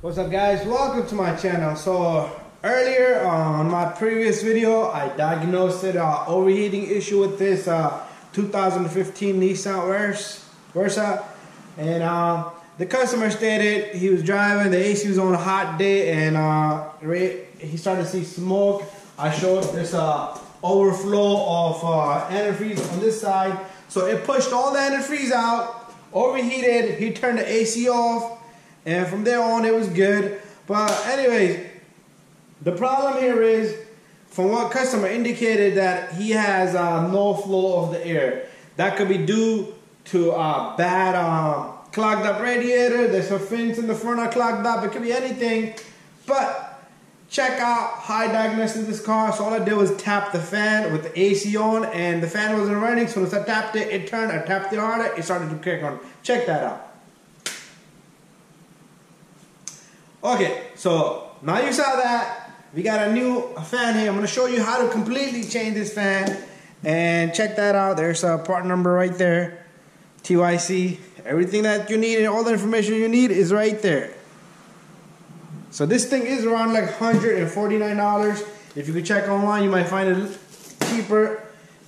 What's up, guys? Welcome to my channel. So earlier on my previous video I diagnosed an overheating issue with this 2015 Nissan Versa, and the customer stated he was driving, the AC was on a hot day, and he started to see smoke. I showed this overflow of antifreeze on this side, so it pushed all the antifreeze out, overheated. He turned the AC off, and from there on it was good. But anyways, the problem here is, from what customer indicated, that he has no flow of the air. That could be due to bad clogged up radiator. There's some fins in the front are clogged up. It could be anything. But check out how I diagnosed this car. So all I did was tap the fan with the AC on, and the fan wasn't running. So as I tapped it, it turned. I tapped it harder, it started to kick on. Check that out. Okay, so now you saw that. We got a new fan here. I'm going to show you how to completely change this fan. And check that out. There's a part number right there. TYC. Everything that you need and all the information you need is right there. So this thing is around like $149. If you could check online, you might find it cheaper.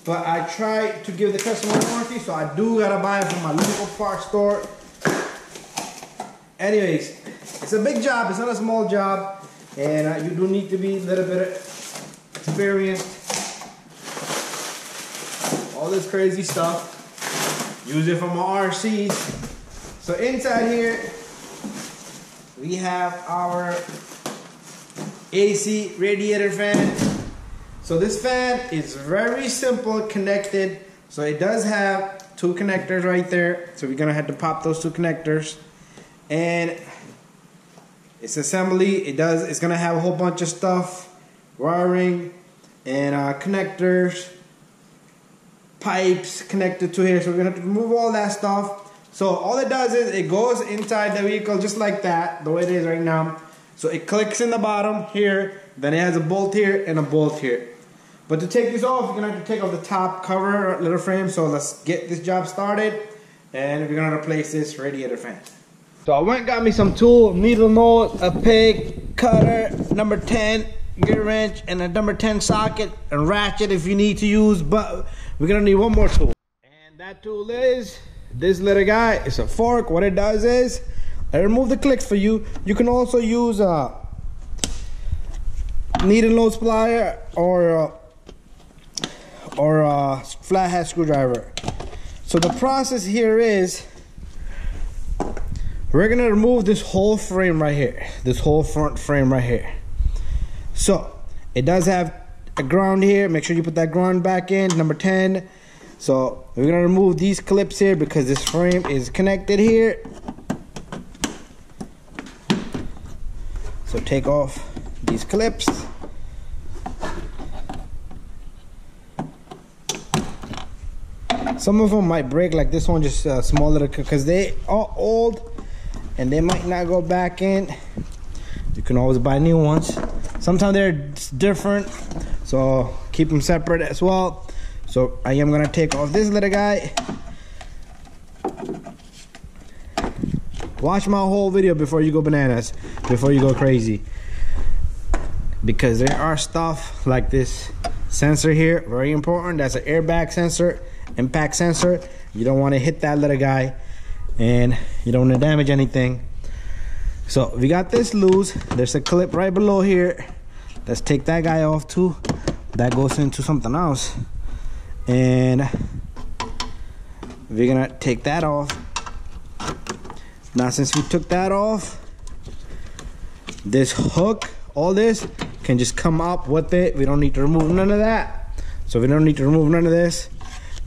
But I try to give the customer warranty, so I do gotta buy it from my local parts store. Anyways, it's a big job. It's not a small job, and you do need to be a little bit experienced. All this crazy stuff. Use it for my RCs. So inside here, we have our AC radiator fan. So this fan is very simple connected. So it does have two connectors right there. So we're gonna have to pop those two connectors. And it's assembly. It's gonna have a whole bunch of stuff, wiring and connectors, pipes connected to here. So we're gonna have to remove all that stuff. So all it does is it goes inside the vehicle just like that, the way it is right now. So it clicks in the bottom here, then it has a bolt here and a bolt here. But to take this off, you're gonna have to take off the top cover, little frame. So let's get this job started, and we're gonna replace this radiator fan. So I went and got me some tool, needle nose, a peg, cutter, number 10, gear wrench, and a number 10 socket, and ratchet if you need to use, but we're gonna need one more tool. And that tool is this little guy. It's a fork. What it does is, I remove the clicks for you. You can also use a needle nose plier or a flathead screwdriver. So the process here is, we're gonna remove this whole frame right here, this whole front frame right here. So it does have a ground here. Make sure you put that ground back in, number 10. So we're gonna remove these clips here because this frame is connected here. So take off these clips. Some of them might break, like this one, just small little, because they are old and they might not go back in. You can always buy new ones. Sometimes they're different, so keep them separate as well. So I am gonna take off this little guy. Watch my whole video before you go bananas, before you go crazy, because there are stuff like this sensor here, very important. That's an airbag sensor, impact sensor. You don't want to hit that little guy, and you don't want to damage anything. So we got this loose. There's a clip right below here. Let's take that guy off too. That goes into something else, and we're gonna take that off. Now since we took that off, this hook, all this can just come up with it. We don't need to remove none of that. So we don't need to remove none of this,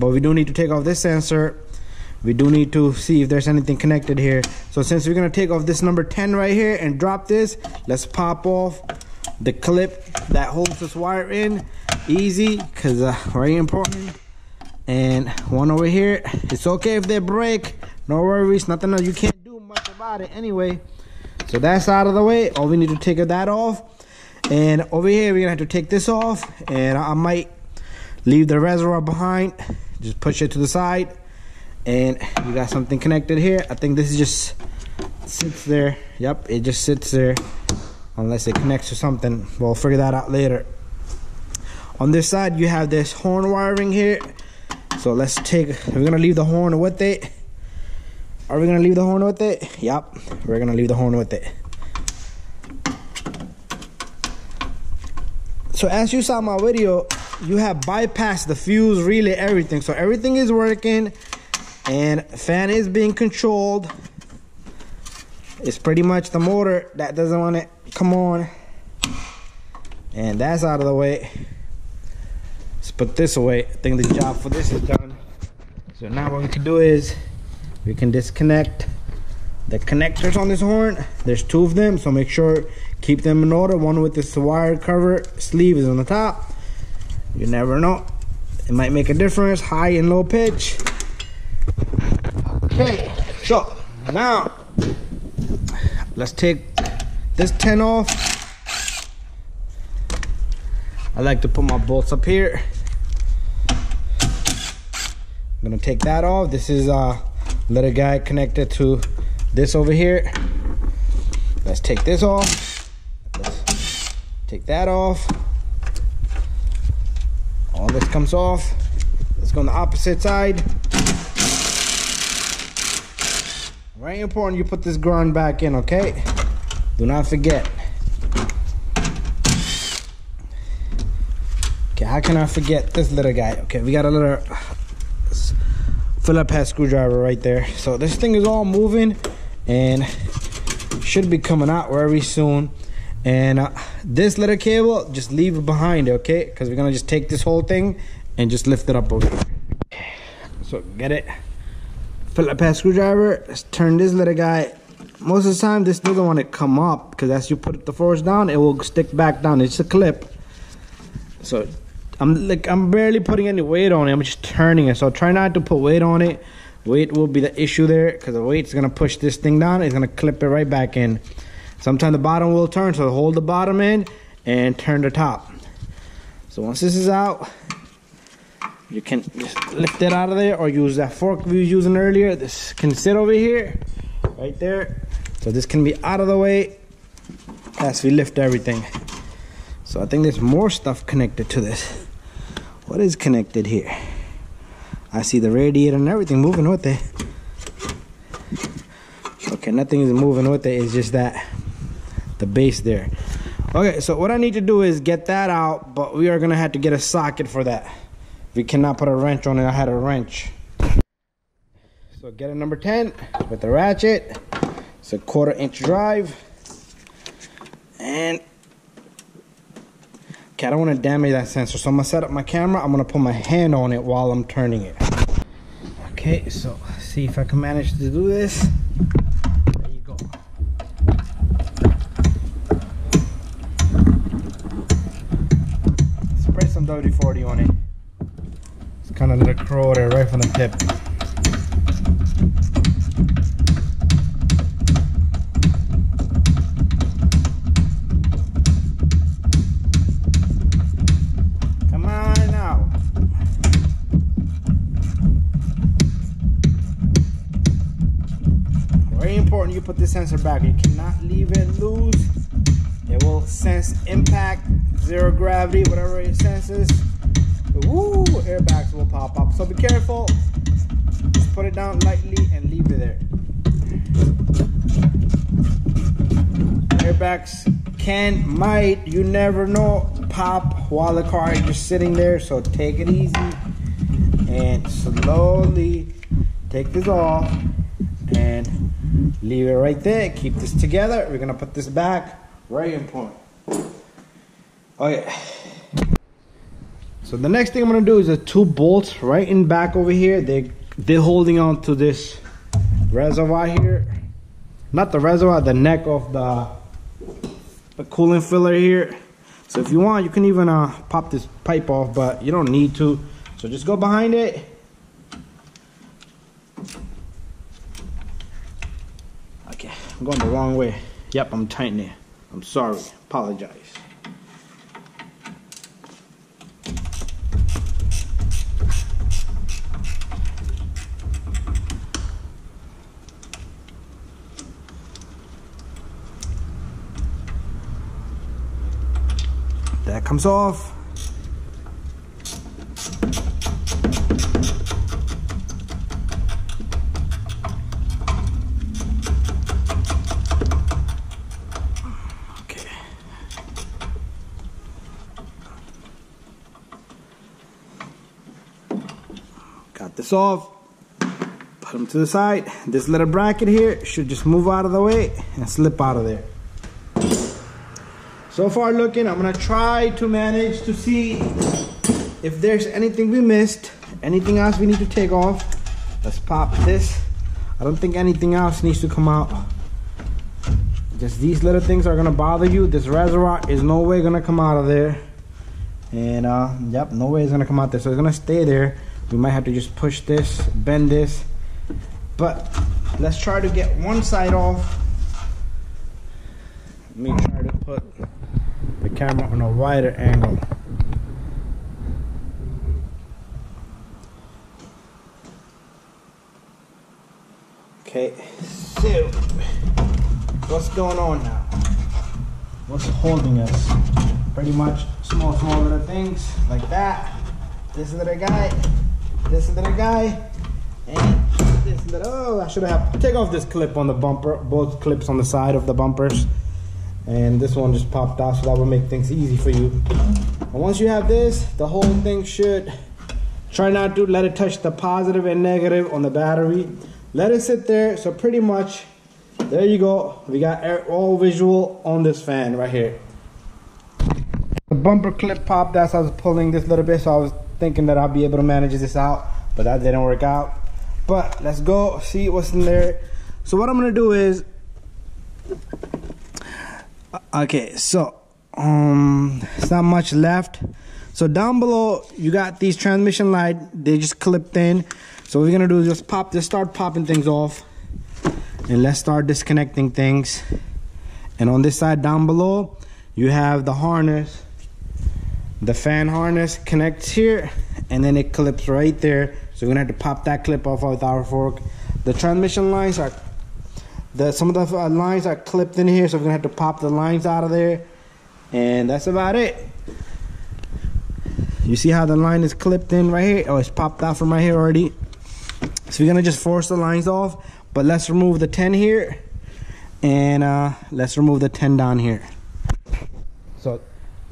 but we do need to take off this sensor. We do need to see if there's anything connected here. So since we're gonna take off this number 10 right here and drop this, let's pop off the clip that holds this wire in. Easy, because very important. And one over here. It's okay if they break, no worries, nothing else. You can't do much about it anyway. So that's out of the way. All we need to take that off. And over here we're gonna have to take this off, and I might leave the reservoir behind. Just push it to the side, and you got something connected here. I think this is just sits there. Yep, it just sits there unless it connects to something. We'll figure that out later. On this side, you have this horn wiring here. So let's take, we're gonna leave the horn with it. Are we gonna leave the horn with it? Yep, we're gonna leave the horn with it. So as you saw in my video, you have bypassed the fuse, relay, everything. So everything is working and fan is being controlled. It's pretty much the motor that doesn't want to come on. And that's out of the way. Let's put this away. I think the job for this is done. So now what we can do is we can disconnect the connectors on this horn. There's 2 of them, so make sure keep them in order. One with this wire cover sleeve is on the top. You never know, it might make a difference. High and low pitch. Okay, so now let's take this 10 off. I like to put my bolts up here. I'm gonna take that off. This is a little guy connected to this over here. Let's take this off. Let's take that off. All this comes off. Let's go on the opposite side. Very important you put this ground back in, okay? Do not forget. Okay, how can I forget this little guy? Okay, we got a little Phillips head screwdriver right there. So this thing is all moving and should be coming out very soon. And this little cable, just leave it behind, okay? Because we're gonna just take this whole thing and just lift it up over here. Okay, so get it. Phillips head screwdriver. Let's turn this little guy. Most of the time, this doesn't want to come up because as you put the force down, it will stick back down. It's a clip. So I'm barely putting any weight on it. I'm just turning it. So try not to put weight on it. Weight will be the issue there because the weight's gonna push this thing down. It's gonna clip it right back in. Sometimes the bottom will turn, so hold the bottom in and turn the top. So once this is out, you can just lift it out of there or use that fork we was using earlier. This can sit over here, right there. So this can be out of the way as we lift everything. So I think there's more stuff connected to this. What is connected here? I see the radiator and everything moving with it. Okay, nothing is moving with it. It's just that the base there. Okay, so what I need to do is get that out, but we are gonna have to get a socket for that. We cannot put a wrench on it. I had a wrench. So get a number 10 with the ratchet. It's a 1/4 inch drive. And okay, I don't want to damage that sensor, so I'm gonna set up my camera. I'm gonna put my hand on it while I'm turning it. Okay, so see if I can manage to do this. There you go. Spray some WD-40 on it. It's kind of let it curl there right from the tip. Important you put the sensor back. You cannot leave it loose. It will sense impact, zero gravity, whatever it senses. Woo, airbags will pop up. So be careful. Just put it down lightly and leave it there. Airbags might, you never know, pop while the car is just sitting there. So take it easy and slowly take this off and leave it right there. Keep this together. We're gonna put this back. Very important. Okay. So the next thing I'm gonna do is the 2 bolts right in back over here. They're holding on to this reservoir here. Not the reservoir, the neck of the coolant filler here. So if you want, you can even pop this pipe off, but you don't need to. So just go behind it. Okay, I'm going the wrong way. Yep, I'm tightening. I'm sorry. Apologize. That comes off. Okay. Got this off. Put them to the side. This little bracket here should just move out of the way and slip out of there. So far looking, I'm gonna try to manage to see if there's anything we missed, anything else we need to take off. Let's pop this. I don't think anything else needs to come out. Just these little things are gonna bother you. This reservoir is no way gonna come out of there. And yep, no way it's gonna come out there. So it's gonna stay there. We might have to just push this, bend this. But let's try to get one side off. Let me try to put the camera on a wider angle. Okay, so what's going on now? What's holding us? Pretty much small little things like that. This little guy, this little guy, and this little, oh, I should have take off this clip on the bumper, both clips on the side of the bumpers. And this one just popped out, so that will make things easy for you. And once you have this, the whole thing should, try not to let it touch the positive and negative on the battery. Let it sit there. So pretty much, there you go. We got all visual on this fan right here. The bumper clip popped, that's why I was pulling this little bit, so I was thinking that I'll be able to manage this out, but that didn't work out. But let's go see what's in there. So what I'm gonna do is, okay, so it's not much left. So down below you got these transmission light, they just clipped in. So what we're gonna do is just start popping things off, and let's start disconnecting things. And on this side down below you have the harness, the fan harness connects here, and then it clips right there. So we're gonna have to pop that clip off with our fork. The transmission lines are, some of the lines are clipped in here, so we're gonna have to pop the lines out of there. And that's about it. You see how the line is clipped in right here? Oh, it's popped out from right here already. So we're gonna just force the lines off, but let's remove the 10 here, and let's remove the 10 down here. So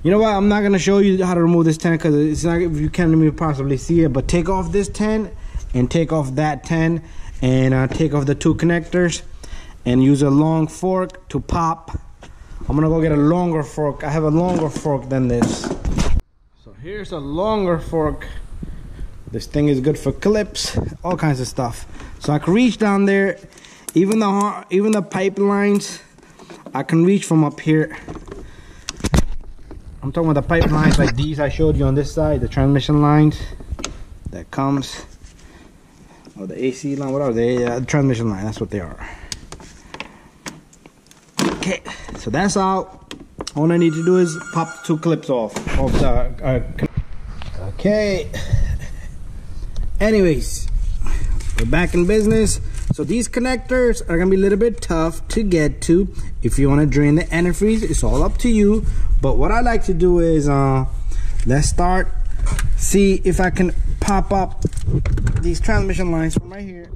you know what, I'm not gonna show you how to remove this 10 because it's not, you can't even possibly see it. But take off this 10 and take off that 10, and take off the 2 connectors, and use a long fork to pop. I'm gonna go get a longer fork. I have a longer fork than this. So here's a longer fork. This thing is good for clips, all kinds of stuff. So I can reach down there, even the pipelines, I can reach from up here. I'm talking about the pipelines like these I showed you on this side, the transmission lines that comes, or the AC line, what are they? The transmission line, that's what they are. Okay, so that's out. All I need to do is pop the 2 clips off of the okay. Anyways, we're back in business. So these connectors are gonna be a little bit tough to get to. If you want to drain the antifreeze, it's all up to you. But what I like to do is let's start, see if I can pop up these transmission lines from right here.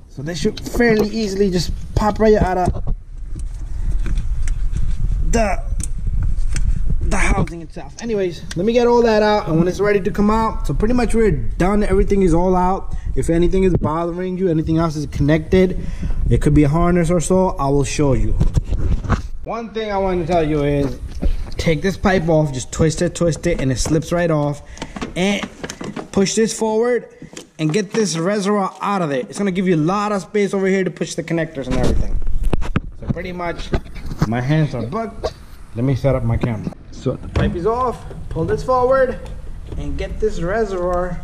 So they should fairly easily just pop right out of the housing itself. Anyways, let me get all that out, and when it's ready to come out, so pretty much we're done. Everything is all out. If anything is bothering you, anything else is connected, it could be a harness or so, I will show you. One thing I want to tell you is take this pipe off, just twist it, and it slips right off. And push this forward and get this reservoir out of there. It's gonna give you a lot of space over here to push the connectors and everything. So pretty much my hands are booked. Let me set up my camera. So the pipe is off, pull this forward and get this reservoir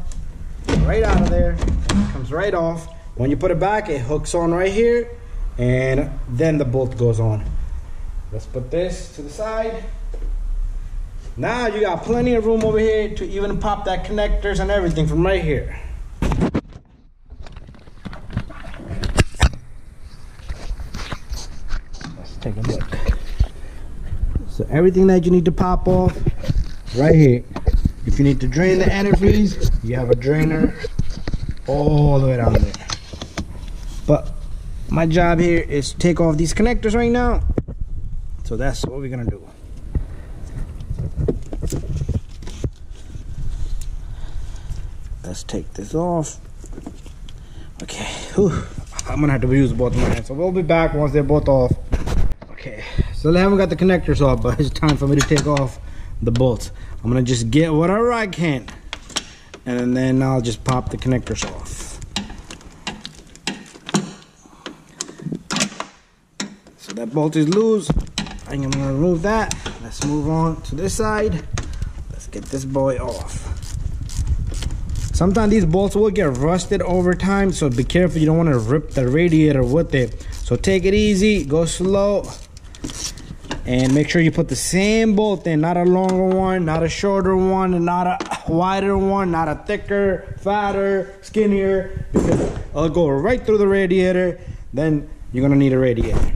right out of there. It comes right off. When you put it back, it hooks on right here, and then the bolt goes on. Let's put this to the side. Now you got plenty of room over here to even pop that connectors and everything from right here. Let's take a look. So everything that you need to pop off, right here. If you need to drain the antifreeze, you have a drainer all the way down there. But my job here is to take off these connectors right now. So that's what we're gonna do. Let's take this off. Okay, whew. I'm gonna have to use both of my hands. So we'll be back once they're both off. Okay, so I haven't got the connectors off, but it's time for me to take off the bolts. I'm gonna just get whatever I can, and then I'll just pop the connectors off. So that bolt is loose. I'm gonna remove that. Let's move on to this side. Let's get this boy off. Sometimes these bolts will get rusted over time, so be careful. You don't want to rip the radiator with it. So take it easy, go slow, and make sure you put the same bolt in, not a longer one, not a shorter one, not a wider one, not a thicker, fatter, skinnier, because it'll go right through the radiator. Then you're gonna need a radiator.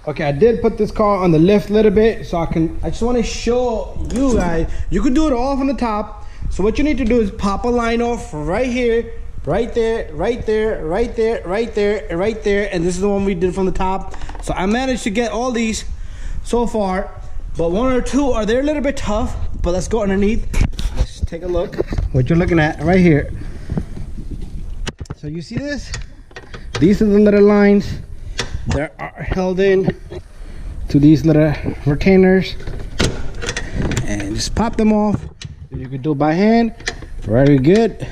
Okay, I did put this car on the lift a little bit, so I just want to show you guys. You could do it all from the top. So what you need to do is pop a line off right here, right there, right there, right there, right there, and right there. And this is the one we did from the top. So I managed to get all these so far, but one or two are they're a little bit tough. But let's go underneath. Let's take a look. What you're looking at right here. So you see this? These are the little lines that are held in to these little retainers, and just pop them off. You can do it by hand, very good.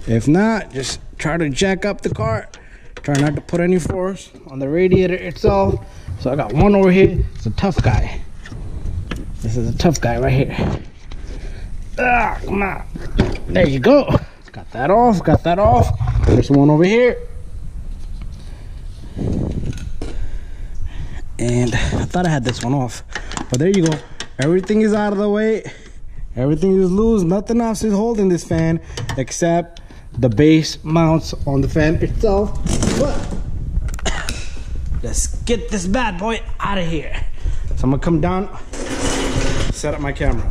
If not, just try to jack up the car. Try not to put any force on the radiator itself. So I got one over here. It's a tough guy. This is a tough guy right here. Ah, come on. There you go. Got that off, got that off. There's one over here. And I thought I had this one off, but there you go. Everything is out of the way. Everything is loose. Nothing else is holding this fan except the base mounts on the fan itself. But let's get this bad boy out of here. So I'm gonna come down, set up my camera.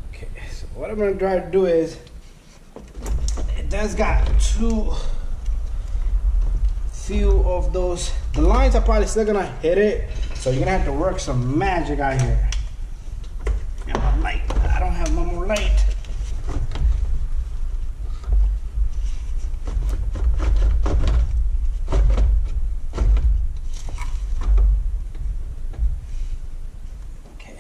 Okay, so what I'm gonna try to do is, it does got few of those. The lines are probably still gonna hit it, so you're gonna have to work some magic out here. And my light, I don't have no more light. Okay,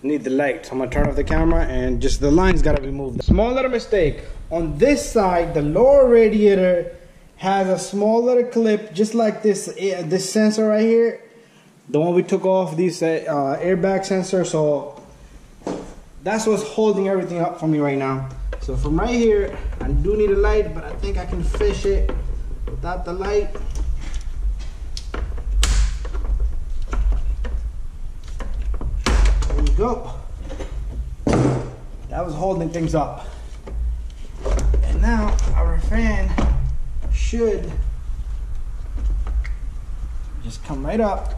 need the light. So I'm gonna turn off the camera, and just the lines gotta be moved. Small little mistake on this side. The lower radiator has a small little clip, just like this sensor right here. The one we took off, these airbag sensor. So that's what's holding everything up for me right now. So from right here, I do need a light, but I think I can fish it without the light. There you go. That was holding things up. And now our fan should just come right up.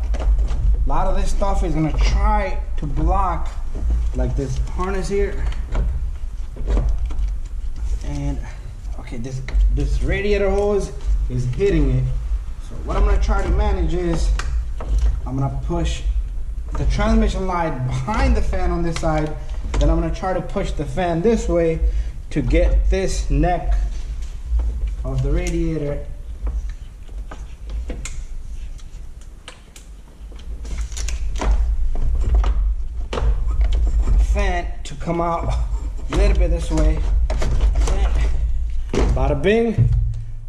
A lot of this stuff is gonna try to block, like this harness here. And okay, this radiator hose is hitting it. So what I'm gonna try to manage is, I'm gonna push the transmission line behind the fan on this side. Then I'm gonna try to push the fan this way to get this neck of the radiator fan to come out a little bit this way. And bada bing,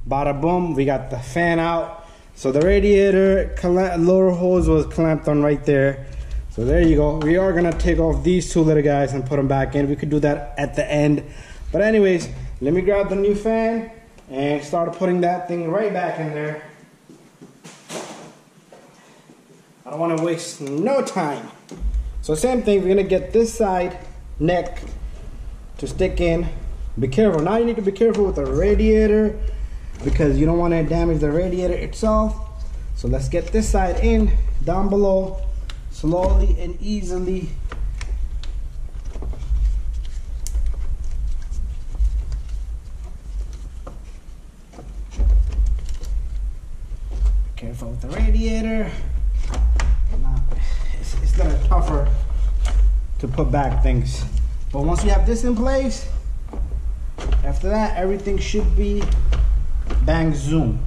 bada boom, we got the fan out. So the radiator lower hose was clamped on right there. So there you go. We are gonna take off these two little guys and put them back in. We could do that at the end. But anyways, let me grab the new fan and start putting that thing right back in there. I don't want to waste no time. So same thing, we're gonna get this side neck to stick in. Be careful. Now you need to be careful with the radiator, because you don't want to damage the radiator itself. So let's get this side in, down below, slowly and easily Careful with the radiator. Now, it's a little tougher to put back things. But once you have this in place, after that, everything should be bang zoom.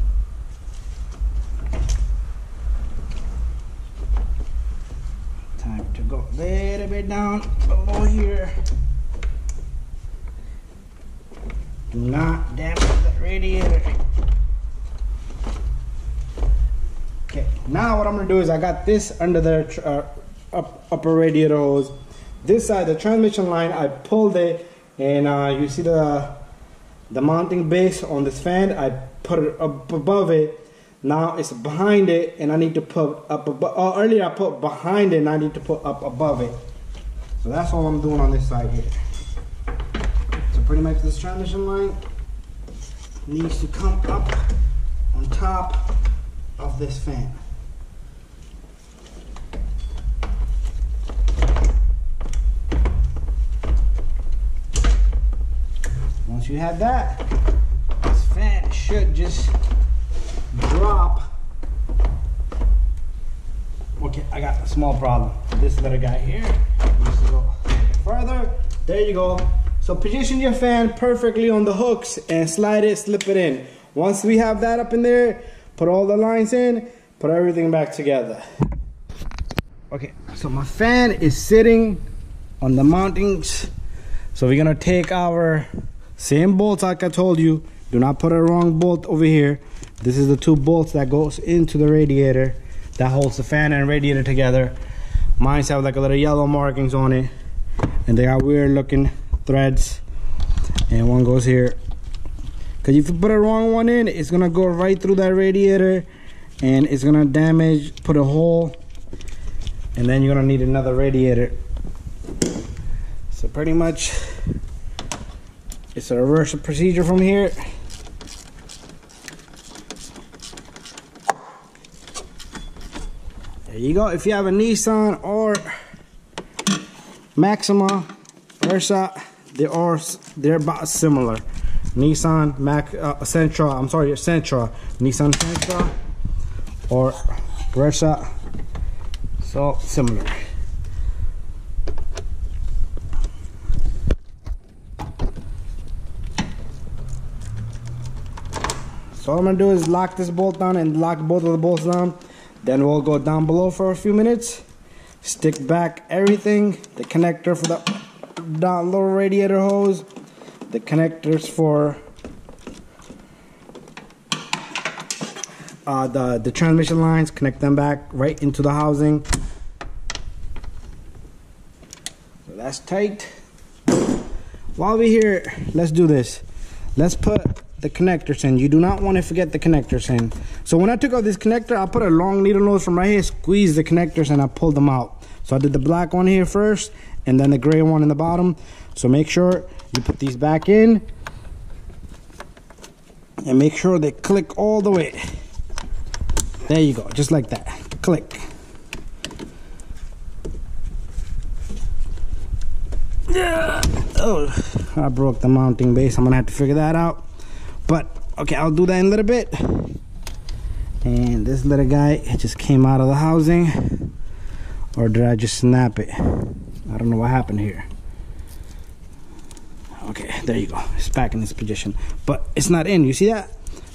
Time to go a little bit down below here. Do not damage the radiator. Okay, now what I'm gonna do is I got this under the upper radiator hose. This side, the transmission line, I pulled it, and you see the mounting base on this fan. I put it up above it. Now it's behind it, and I need to put up above. Earlier I put behind it, and I need to put up above it. So that's all I'm doing on this side here. So pretty much this transmission line needs to come up on top of this fan. Once you have that, this fan should just drop. Okay, I got a small problem. This little guy here needs to go a little bit further. There you go. So position your fan perfectly on the hooks and slide it, slip it in. Once we have that up in there, put all the lines in, put everything back together. Okay, so my fan is sitting on the mountings. So we're gonna take our same bolts like I told you. Do not put a wrong bolt over here. This is the two bolts that goes into the radiator that holds the fan and radiator together. Mine have like a little yellow markings on it, and they are weird looking threads, and one goes here. Because if you put a wrong one in, it's gonna go right through that radiator and it's gonna damage, put a hole, and then you're gonna need another radiator. So pretty much it's a reverse procedure from here. There you go. If you have a Nissan or Maxima, Versa, they're about similar. Nissan Sentra, I'm sorry, Sentra, Nissan Sentra or Versa, so similar. So all I'm gonna do is lock this bolt down and lock both of the bolts down. Then we'll go down below for a few minutes, stick back everything, the connector for the lower radiator hose, the connectors for the transmission lines, connect them back right into the housing. So that's tight. While we're here, let's do this. Let's put the connectors in. You do not want to forget the connectors in. So when I took out this connector, I put a long needle nose from right here, squeezed the connectors, and I pulled them out. So I did the black one here first, and then the gray one in the bottom. So make sure you put these back in, and make sure they click all the way. There you go, just like that. Click. Yeah. Oh, I broke the mounting base. I'm gonna have to figure that out. But okay, I'll do that in a little bit. And this little guy, it just came out of the housing, or did I just snap it? I don't know what happened here. Okay, there you go. It's back in this position, but it's not in. You see that?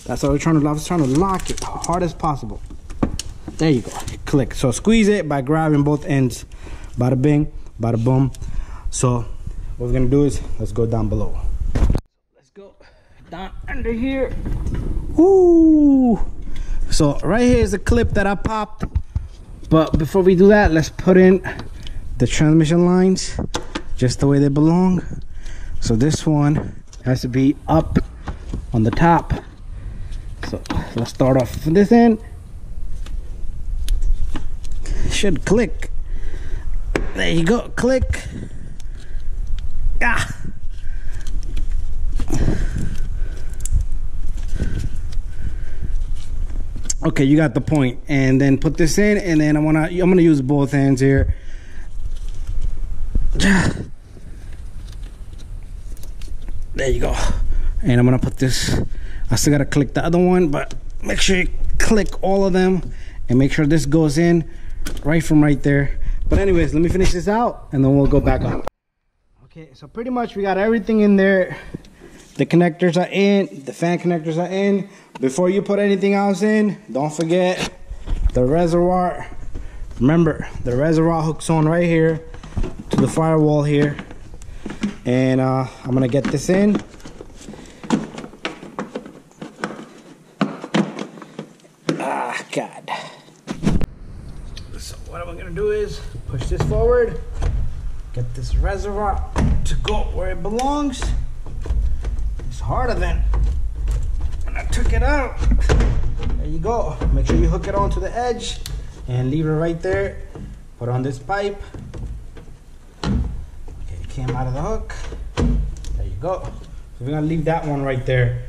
That's what I was trying to lock it hard as possible. There you go. Click. So squeeze it by grabbing both ends. Bada bing, bada boom. So what we're gonna do is let's go down below. Let's go down under here. Woo! So right here is the clip that I popped. But before we do that, let's put in the transmission lines just the way they belong. So this one has to be up on the top. So let's start off from this end. Should click. There you go, click. Ah. Okay, you got the point. And then put this in, and then I'm gonna use both hands here. There you go. And I'm gonna put this. I still gotta click the other one, but make sure you click all of them and make sure this goes in right from right there. But anyways, let me finish this out and then we'll go back on. Okay, so pretty much we got everything in there. The connectors are in, the fan connectors are in. Before you put anything else in, don't forget the reservoir. Remember, the reservoir hooks on right here to the firewall here. And I'm gonna get this in. Ah, God. So what I'm gonna do is push this forward, get this reservoir to go where it belongs. It's harder than when I took it out. There you go. Make sure you hook it onto the edge and leave it right there. Put on this pipe. Okay, it came out of the hook. There you go. So we're gonna leave that one right there.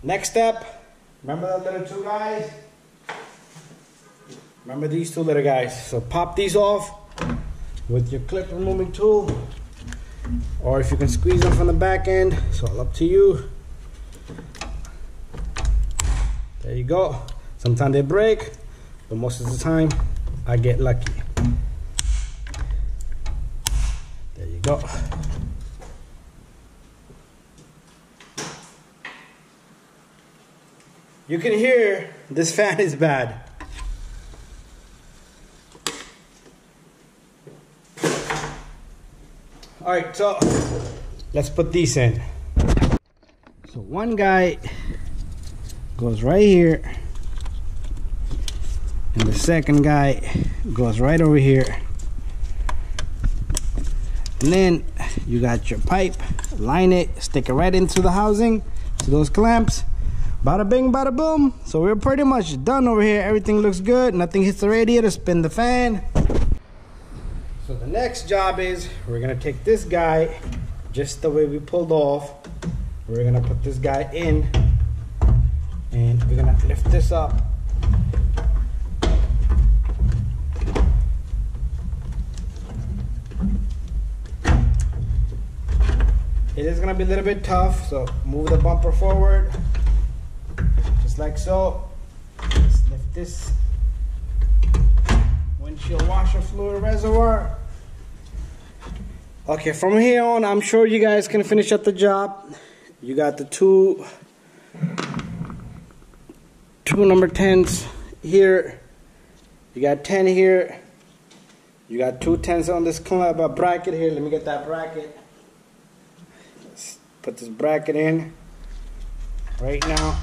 Next step, remember the little two guys? Remember these two little guys. So pop these off with your clip removing tool, or if you can squeeze them from the back end, it's all up to you. There you go. Sometimes they break, but most of the time I get lucky. There you go. You can hear this fan is bad. All right, so let's put these in. So one guy goes right here, and the second guy goes right over here. And then you got your pipe, line it, stick it right into the housing, to those clamps. Bada bing, bada boom. So we're pretty much done over here. Everything looks good. Nothing hits the radiator. Spin the fan. So the next job is we're gonna take this guy just the way we pulled off. We're gonna put this guy in, and we're gonna lift this up. It is gonna be a little bit tough, so move the bumper forward, just like so. Let's lift this windshield washer fluid reservoir. Okay, from here on, I'm sure you guys can finish up the job. You got the two number 10s here. You got 10 here. You got 2 10s on this bracket here. Let me get that bracket. Let's put this bracket in right now.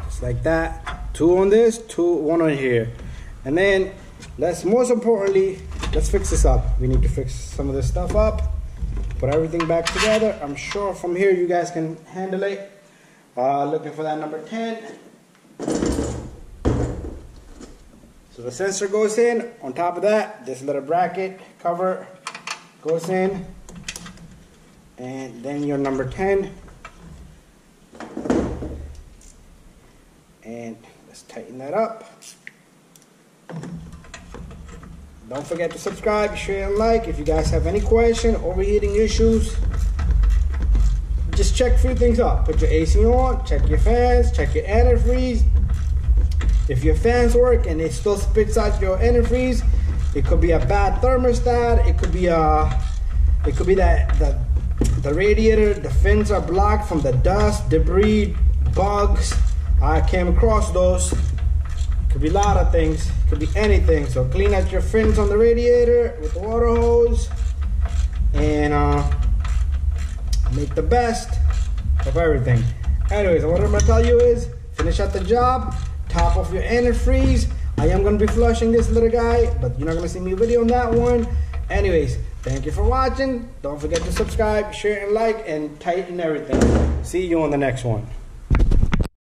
Just like that. 2 on this, 1 on here. And then, most importantly, let's fix this up. We need to fix some of this stuff up. Put everything back together. I'm sure from here you guys can handle it. Looking for that number 10. So the sensor goes in. On top of that, this little bracket cover goes in. And then your number 10. And let's tighten that up. Don't forget to subscribe, share, and like. If you guys have any question, overheating issues, just check a few things out. Put your AC on, check your fans, check your antifreeze. If your fans work and it still spits out your antifreeze, it could be a bad thermostat. It could be that the radiator, the fins are blocked from the dust, debris, bugs. I came across those. Could be a lot of things, could be anything. So clean out your fins on the radiator with the water hose, and make the best of everything. Anyways, what I'm gonna tell you is finish out the job, top off your antifreeze. I am gonna be flushing this little guy, but you're not gonna see me video on that one. Anyways, thank you for watching. Don't forget to subscribe, share, and like, and tighten everything. See you on the next one.